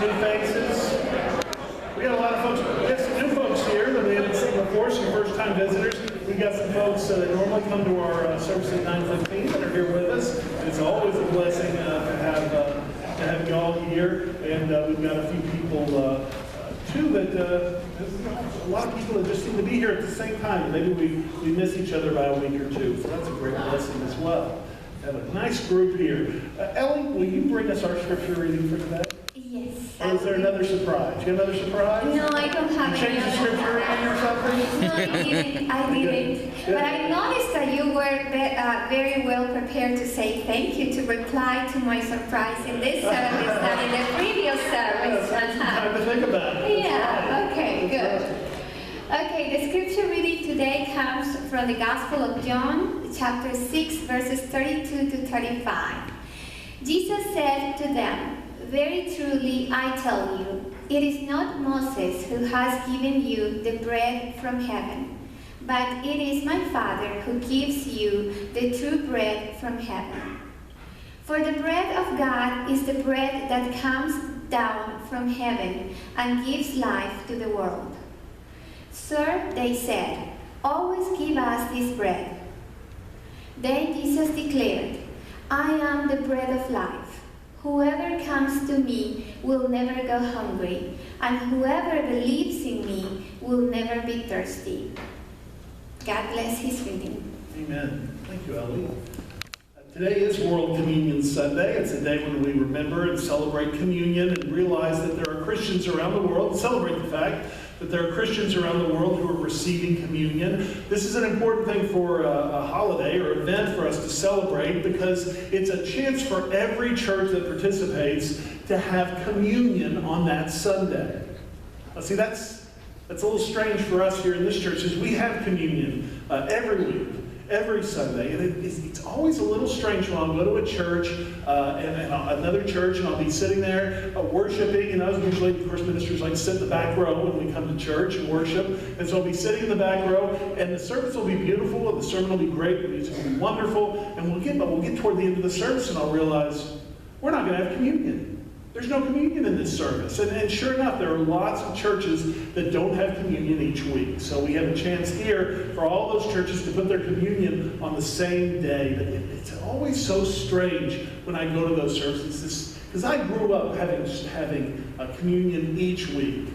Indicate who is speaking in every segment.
Speaker 1: some new faces. We got a lot of folks. We got some new folks here that we haven't seen before, some first-time visitors. We got some folks that normally come to our service at 9:15 that are here with us. And it's always a blessing to have you all here. And we've got a few people too that a lot of people that just seem to be here at the same time. Maybe we miss each other by a week or two, so that's a great blessing as well. Have a nice group here. Ellie, will you bring us our scripture reading for today?
Speaker 2: Yes.
Speaker 1: Or is there another surprise? You have another surprise?
Speaker 2: No, I don't have
Speaker 1: You changed the scripture reading or something?
Speaker 2: No, I didn't. But I noticed that you were very well prepared to say thank you, to reply to my surprise in this service than in the previous service.
Speaker 1: Time to think about it.
Speaker 2: Yeah,
Speaker 1: Right.
Speaker 2: okay,
Speaker 1: That's
Speaker 2: good. Okay, the scripture reading today comes from the Gospel of John, chapter 6, verses 32 to 35. Jesus said to them, "Very truly I tell you, it is not Moses who has given you the bread from heaven, but it is my Father who gives you the true bread from heaven. For the bread of God is the bread that comes down from heaven and gives life to the world." "Sir," they said, "always give us this bread." Then Jesus declared, "I am the bread of life. Whoever comes to me will never go hungry, and whoever believes in me will never be thirsty." God bless his reading.
Speaker 1: Amen. Thank you, Ellie. Today is World Communion Sunday. It's a day when we remember and celebrate communion and realize that there are Christians around the world, and celebrate the fact that there are Christians around the world who are receiving communion. This is an important thing for a holiday or event for us to celebrate because it's a chance for every church that participates to have communion on that Sunday. Now, see, that's a little strange for us here in this church, is we have communion every week, every Sunday, and it's always a little strange when I'll go to a church and another church, and I'll be sitting there worshiping. Usually, of course, ministers like to sit in the back row when we come to church and worship, and so I'll be sitting in the back row, and the service will be beautiful, and the sermon will be great, the music will be wonderful, and we'll get toward the end of the service, and I'll realize we're not going to have communion. There's no communion in this service. And sure enough, there are lots of churches that don't have communion each week. So we have a chance here for all those churches to put their communion on the same day. But it's always so strange when I go to those services, because I grew up having a communion each week,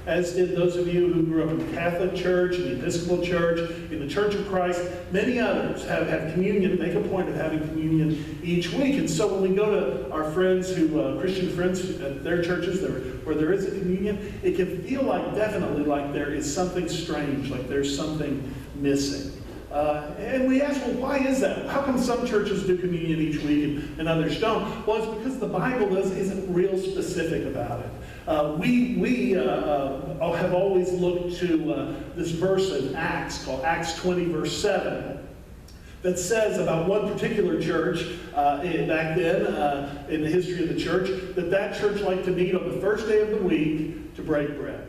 Speaker 1: as did those of you who grew up in the Catholic Church, in the Episcopal Church, in the Church of Christ. Many others have communion, make a point of having communion each week. And so when we go to our friends Christian friends at their churches where there is a communion, it can feel definitely like there is something strange, like there's something missing. And we ask, well, why is that? How come some churches do communion each week and others don't? Well, it's because the Bible isn't real specific about it. We have always looked to this verse in Acts, called Acts 20, verse 7, that says about one particular church back then in the history of the church, that church liked to meet on the first day of the week to break bread.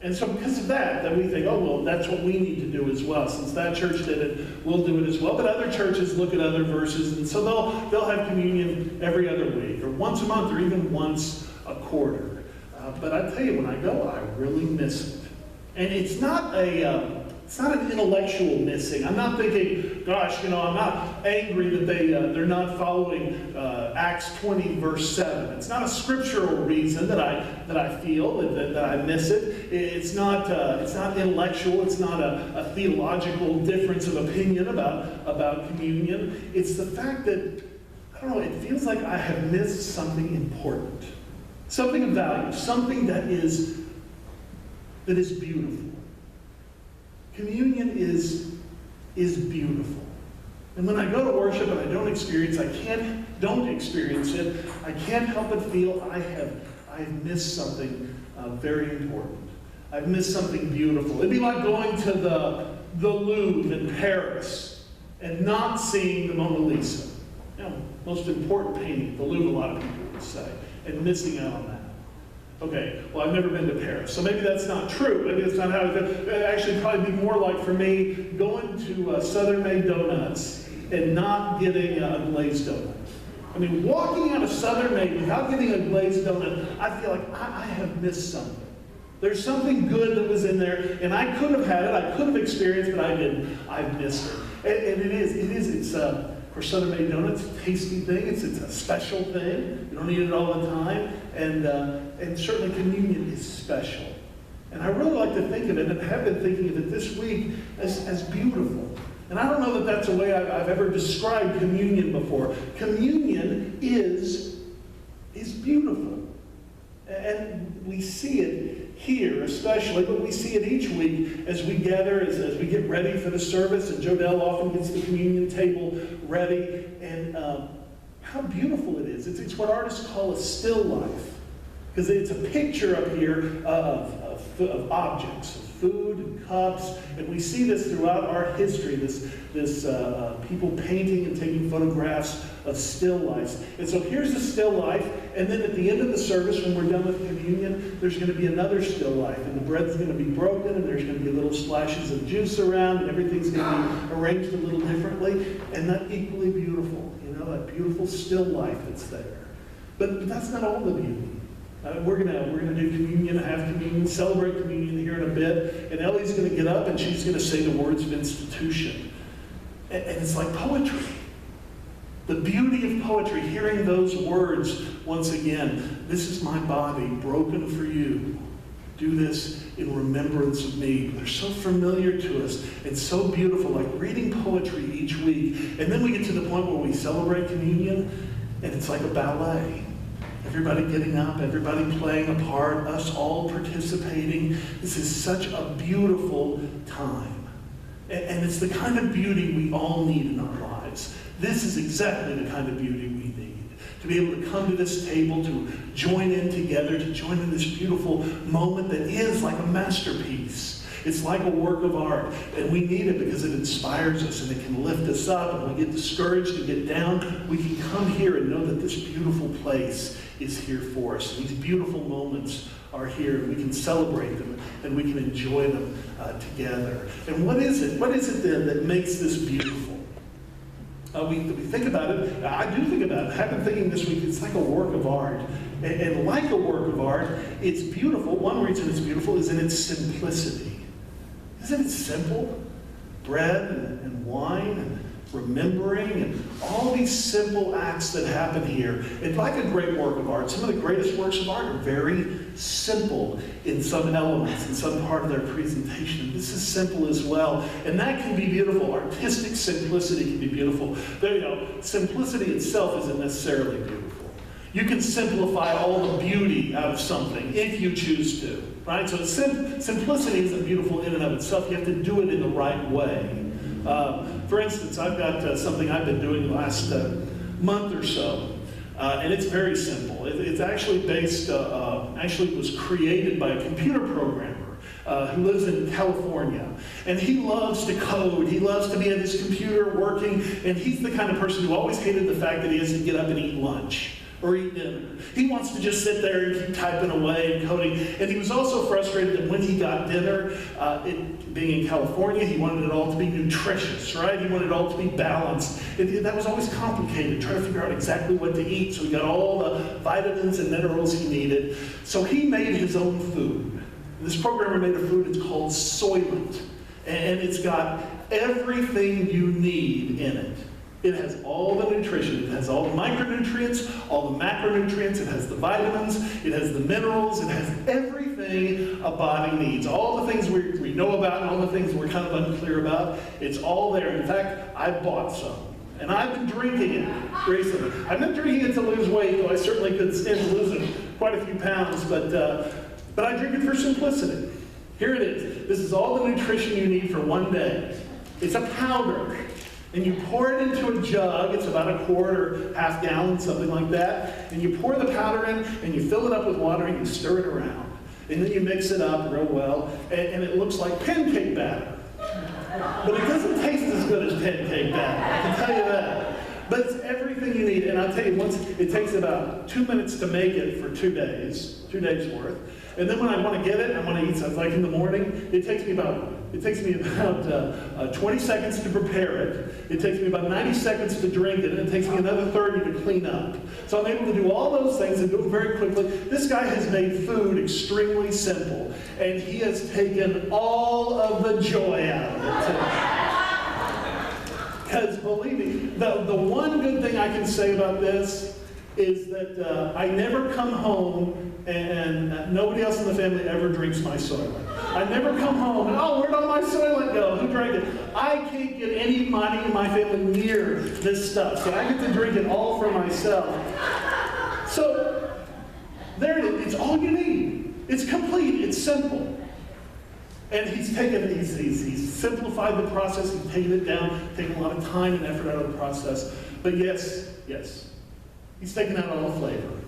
Speaker 1: And so because of that, then we think, oh, well, that's what we need to do as well. Since that church did it, we'll do it as well. But other churches look at other verses, and so they'll have communion every other week, or once a month, or even once a quarter. But I tell you, when I go, I really miss it. And it's not an intellectual missing. I'm not thinking, gosh, I'm not angry that they're not following Acts 20, verse 7. It's not a scriptural reason that I feel that I miss it. It's not intellectual. It's not a theological difference of opinion about communion. It's the fact that, I don't know, it feels like I have missed something important. Something of value, something that is beautiful. Communion is beautiful. And when I go to worship and I don't experience it, I can't help but feel I've missed something very important. I've missed something beautiful. It'd be like going to the Louvre in Paris and not seeing the Mona Lisa. Most important painting at the Louvre, a lot of people would say, and missing out on that. Okay, well, I've never been to Paris, so maybe that's not true. Maybe that's not how it actually probably be more like for me going to Southern Made Donuts and not getting a glazed donut. I mean, walking out of Southern Maine without getting a glazed donut, I feel like I have missed something. There's something good that was in there, and I could have had it, I could have experienced, but I didn't. I've missed it. And it's of course, Southern Maine donuts, a tasty thing. It's a special thing. You don't eat it all the time. And certainly communion is special. And I really like to think of it, and have been thinking of it this week, as beautiful. And I don't know that that's a way I've ever described communion before. Communion is beautiful. And we see it here especially, but we see it each week as we gather, as we get ready for the service, and Jodelle often gets the communion table ready. And how beautiful it is. It's what artists call a still life. Because it's a picture up here of objects, of food and cups, and we see this throughout our history, this people painting and taking photographs of still lifes. And so here's a still life, and then at the end of the service, when we're done with communion, there's going to be another still life, and the bread's going to be broken, and there's going to be little splashes of juice around, and everything's going to be arranged a little differently, and that's equally beautiful, that beautiful still life that's there. But that's not all the beauty. We're gonna do communion, have communion, celebrate communion here in a bit, and Ellie's gonna get up and she's gonna say the words of institution, and it's like poetry. The beauty of poetry, hearing those words once again. This is my body broken for you. Do this in remembrance of me. They're so familiar to us and so beautiful, like reading poetry each week. And then we get to the point where we celebrate communion, and it's like a ballet. Everybody getting up, everybody playing a part, us all participating. This is such a beautiful time. And it's the kind of beauty we all need in our lives. This is exactly the kind of beauty we need. To be able to come to this table, to join in together, to join in this beautiful moment that is like a masterpiece. It's like a work of art, and we need it because it inspires us and it can lift us up. And when we get discouraged and get down, we can come here and know that this beautiful place is here for us. And these beautiful moments are here, and we can celebrate them and we can enjoy them together. And what is it? What is it then that makes this beautiful? We think about it. I do think about it. I've been thinking this week, it's like a work of art. And like a work of art, it's beautiful. One reason it's beautiful is in its simplicity. Isn't it simple? Bread and wine and remembering and all these simple acts that happen here. It's like a great work of art. Some of the greatest works of art are very simple in some elements, in some part of their presentation. This is simple as well. And that can be beautiful. Artistic simplicity can be beautiful. Simplicity itself isn't necessarily beautiful. You can simplify all the beauty out of something if you choose to. Right? So simplicity isn't beautiful in and of itself. You have to do it in the right way. For instance, I've got something I've been doing the last month or so, and it's very simple. It's actually based, actually was created by a computer programmer who lives in California. And he loves to code. He loves to be at his computer working, and he's the kind of person who always hated the fact that he has to get up and eat lunch or eat dinner. He wants to just sit there and keep typing away and coding. And he was also frustrated that when he got dinner, being in California, he wanted it all to be nutritious, right? He wanted it all to be balanced. That was always complicated, trying to figure out exactly what to eat so he got all the vitamins and minerals he needed. So he made his own food. This programmer made a food, it's called Soylent. And it's got everything you need in it. It has all the nutrition. It has all the micronutrients, all the macronutrients. It has the vitamins. It has the minerals. It has everything a body needs. All the things we know about and all the things we're kind of unclear about, it's all there. In fact, I bought some. And I've been drinking it recently. I'm not drinking it to lose weight, though I certainly could stand losing quite a few pounds. But I drink it for simplicity. Here it is. This is all the nutrition you need for one day. It's a powder. And you pour it into a jug, it's about a quart or half gallon, something like that. And you pour the powder in, and you fill it up with water, and you stir it around. And then you mix it up real well, and it looks like pancake batter. But it doesn't taste as good as pancake batter, I can tell you that. But it's everything you need. And I'll tell you, once it takes about 2 minutes to make it for 2 days worth. And then when I want to get it, I want to eat something. Like in the morning, it takes me about 20 seconds to prepare it. It takes me about 90 seconds to drink it, and it takes me another 30 to clean up. So I'm able to do all those things and do it very quickly. This guy has made food extremely simple, and he has taken all of the joy out of it. Because believe me, the one good thing I can say about this is that I never come home and nobody else in the family ever drinks my Soylent. I never come home and, oh, where'd all my Soylent go? Who drank it? I can't get anybody in my family near this stuff, so I get to drink it all for myself. So, there it is. It's all you need. It's complete. It's simple. And he's simplified the process. He's taken it down, taken a lot of time and effort out of the process. But yes, he's taken out all the flavor.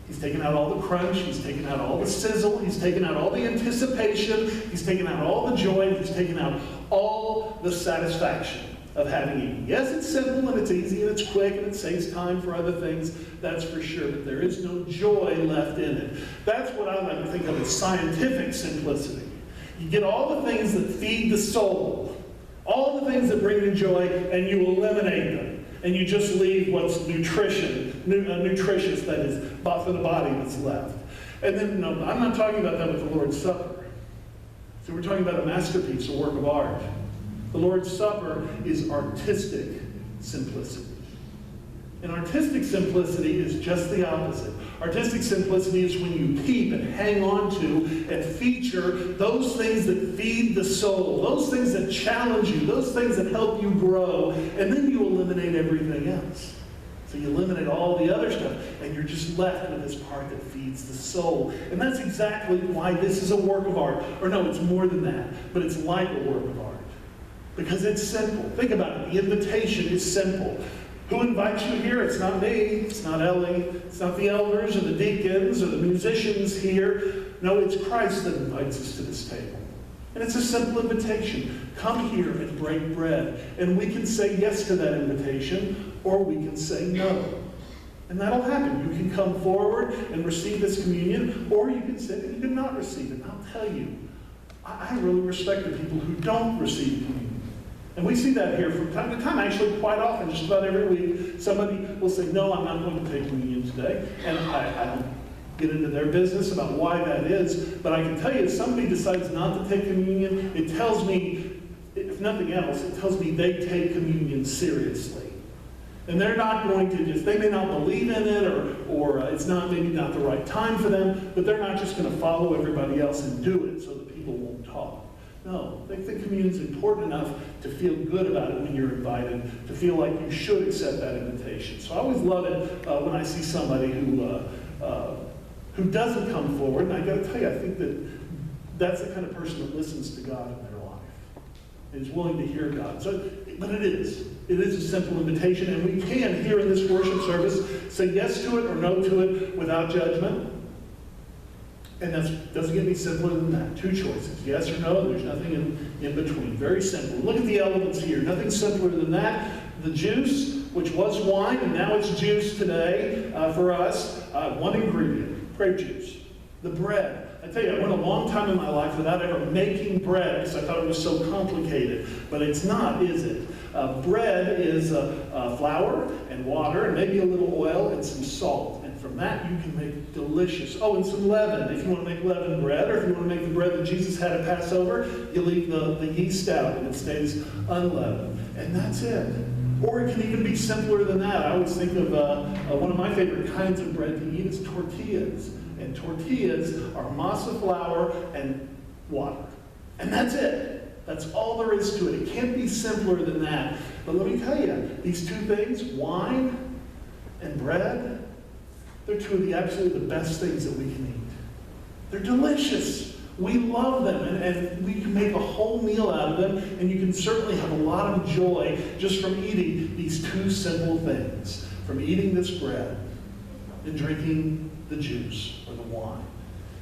Speaker 1: He's taken out all the crunch. He's taken out all the sizzle. He's taken out all the anticipation. He's taken out all the joy. He's taken out all the satisfaction of having eaten. Yes, it's simple and it's easy and it's quick and it saves time for other things. That's for sure. But there is no joy left in it. That's what I like to think of as scientific simplicity. You get all the things that feed the soul, all the things that bring you joy, and you eliminate them. And you just leave what's nutritious, that is, for the body that's left. And then, no, I'm not talking about that with the Lord's Supper. So we're talking about a masterpiece, a work of art. The Lord's Supper is artistic simplicity. And artistic simplicity is just the opposite. Artistic simplicity is when you keep and hang on to and feature those things that feed the soul, those things that challenge you, those things that help you grow, and then you eliminate everything else. So you eliminate all the other stuff, and you're just left with this part that feeds the soul. And that's exactly why this is a work of art. Or no, it's more than that, but it's like a work of art. Because it's simple. Think about it. The invitation is simple. Who invites you here? It's not me. It's not Ellie. It's not the elders or the deacons or the musicians here. No, it's Christ that invites us to this table. And it's a simple invitation. Come here and break bread. And we can say yes to that invitation, or we can say no. And that'll happen. You can come forward and receive this communion, or you can say that you did not receive it. And I'll tell you, I really respect the people who don't receive communion. And we see that here from time to time, actually quite often, just about every week. Somebody will say, no, I'm not going to take communion today. And I don't get into their business about why that is. But I can tell you, if somebody decides not to take communion, it tells me, if nothing else, it tells me they take communion seriously. And they're not going to just, they may not believe in it, or it's not maybe not the right time for them, but they're not just going to follow everybody else and do it so that people won't talk. No, they think communion is important enough to feel good about it when you're invited, to feel like you should accept that invitation. So I always love it when I see somebody who doesn't come forward. And I got to tell you, I think that's the kind of person that listens to God in their life and is willing to hear God. So, but it is a simple invitation, and we can here in this worship service say yes to it or no to it without judgment. And that doesn't get any simpler than that. 2 choices, yes or no, and there's nothing in between. Very simple. Look at the elements here. Nothing simpler than that. The juice, which was wine, and now it's juice today for us. One ingredient, grape juice. The bread. I tell you, I went a long time in my life without ever making bread because I thought it was so complicated. But it's not, is it? Bread is flour and water and maybe a little oil and some salt. And from that you can make delicious, and some leaven. If you want to make leavened bread, or if you want to make the bread that Jesus had at Passover, you leave the yeast out and it stays unleavened. And that's it. Or it can even be simpler than that. I always think of one of my favorite kinds of bread to eat is tortillas. And tortillas are masa flour and water. And that's it. That's all there is to it. It can't be simpler than that. But let me tell you, these 2 things, wine and bread, they're 2 of the absolutely the best things that we can eat. They're delicious. We love them, and we can make a whole meal out of them, and you can certainly have a lot of joy just from eating these 2 simple things, from eating this bread and drinking the juice or the wine.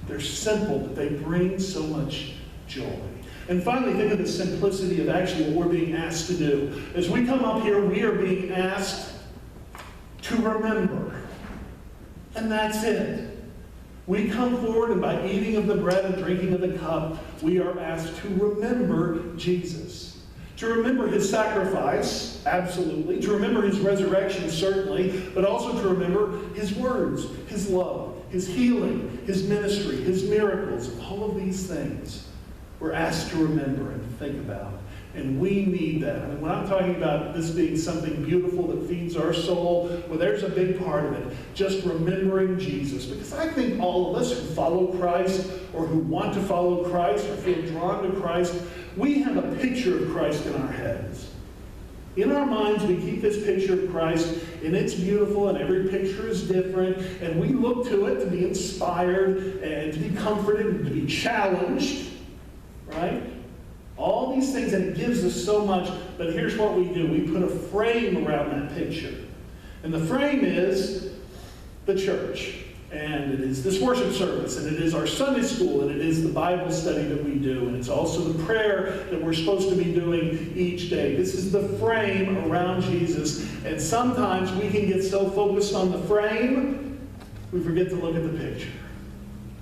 Speaker 1: They're simple, but they bring so much joy. And finally, think of the simplicity of actually what we're being asked to do. As we come up here, we are being asked to remember. And that's it. We come forward, and by eating of the bread and drinking of the cup, we are asked to remember Jesus. To remember his sacrifice, absolutely. To remember his resurrection, certainly. But also to remember his words, his love, his healing, his ministry, his miracles. All of these things we're asked to remember and think about. And we need that. I mean, when I'm talking about this being something beautiful that feeds our soul, well, there's a big part of it. Just remembering Jesus. Because I think all of us who follow Christ or who want to follow Christ or feel drawn to Christ, we have a picture of Christ in our heads. In our minds, we keep this picture of Christ, and it's beautiful, and every picture is different, and we look to it to be inspired and to be comforted and to be challenged, right? All these things, and it gives us so much, but here's what we do. We put a frame around that picture. And the frame is the church. And it is this worship service, and it is our Sunday school, and it is the Bible study that we do, and it's also the prayer that we're supposed to be doing each day. This is the frame around Jesus, and sometimes we can get so focused on the frame, we forget to look at the picture.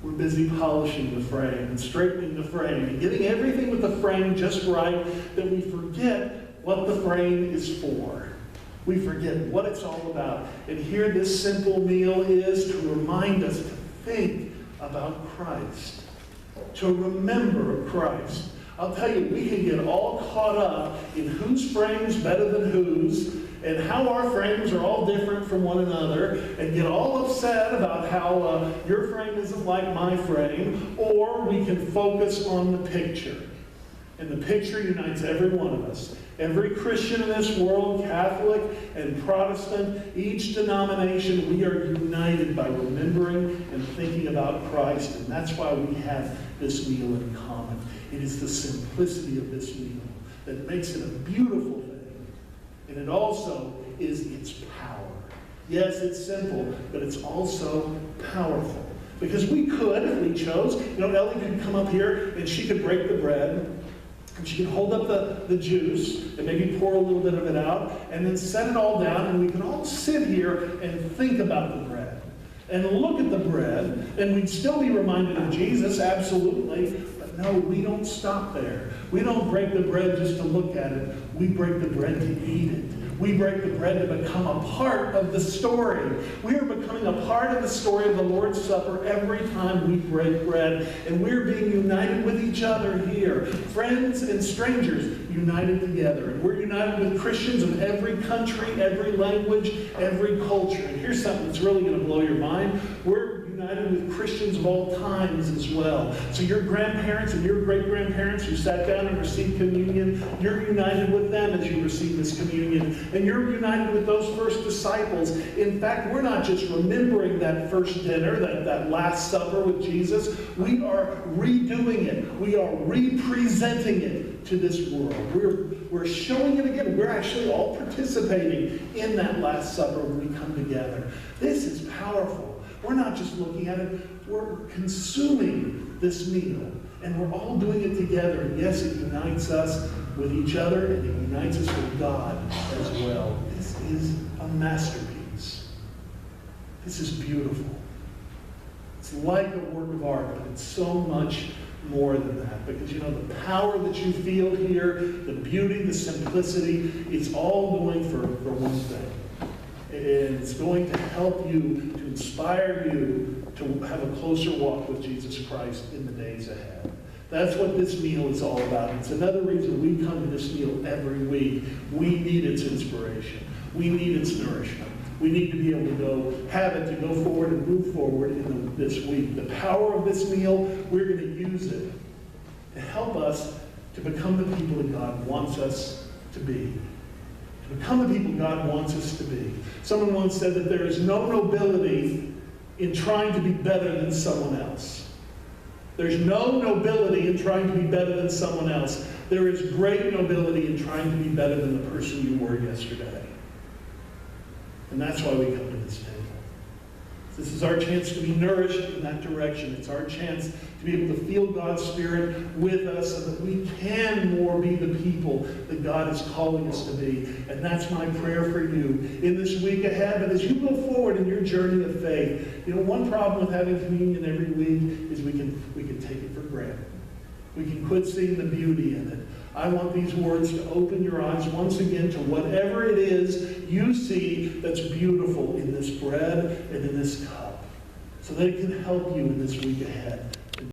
Speaker 1: We're busy polishing the frame and straightening the frame and getting everything with the frame just right that we forget what the frame is for. We forget what it's all about. And here this simple meal is to remind us to think about Christ, to remember Christ. I'll tell you, we can get all caught up in whose frame's better than whose, and how our frames are all different from one another, and get all upset about how your frame isn't like my frame, or we can focus on the picture. And the picture unites every one of us. Every Christian in this world, Catholic and Protestant, each denomination, we are united by remembering and thinking about Christ, and that's why we have this meal in common. It is the simplicity of this meal that makes it a beautiful thing, and it also is its power. Yes, it's simple, but it's also powerful. Because we could, if we chose, Ellie could come up here and she could break the bread, and she could hold up the juice and maybe pour a little bit of it out and then set it all down, and we could all sit here and think about the bread and look at the bread, and we'd still be reminded of Jesus, absolutely. But no, we don't stop there. We don't break the bread just to look at it. We break the bread to eat it. We break the bread to become a part of the story. We are becoming a part of the story of the Lord's Supper every time we break bread. And we're being united with each other here. Friends and strangers united together. And we're united with Christians of every country, every language, every culture. And here's something that's really going to blow your mind. We're united with Christians of all times as well. So your grandparents and your great-grandparents who sat down and received communion, you're united with them as you receive this communion. And you're united with those first disciples. In fact, we're not just remembering that first dinner, that Last Supper with Jesus. We are redoing it. We are representing it to this world. We're showing it again. We're actually all participating in that Last Supper when we come together. This is powerful. We're not just looking at it, we're consuming this meal. And we're all doing it together. And yes, it unites us with each other, and it unites us with God as well. This is a masterpiece. This is beautiful. It's like a work of art, but it's so much more than that. Because the power that you feel here, the beauty, the simplicity, it's all going for one thing. And it's going to help you, to inspire you to have a closer walk with Jesus Christ in the days ahead. That's what this meal is all about. It's another reason we come to this meal every week. We need its inspiration. We need its nourishment. We need to be able to have it, to go forward and move forward in this week. The power of this meal, we're going to use it to help us to become the people that God wants us to be. Become the people God wants us to be. Someone once said that there is no nobility in trying to be better than someone else. There's no nobility in trying to be better than someone else. There is great nobility in trying to be better than the person you were yesterday. And that's why we come to this table. This is our chance to be nourished in that direction. It's our chance to be able to feel God's Spirit with us so that we can more be the people that God is calling us to be. And that's my prayer for you in this week ahead. But as you go forward in your journey of faith, one problem with having communion every week is we can take it for granted. We can quit seeing the beauty in it. I want these words to open your eyes once again to whatever it is you see that's beautiful in this bread and in this cup, so that it can help you in this week ahead.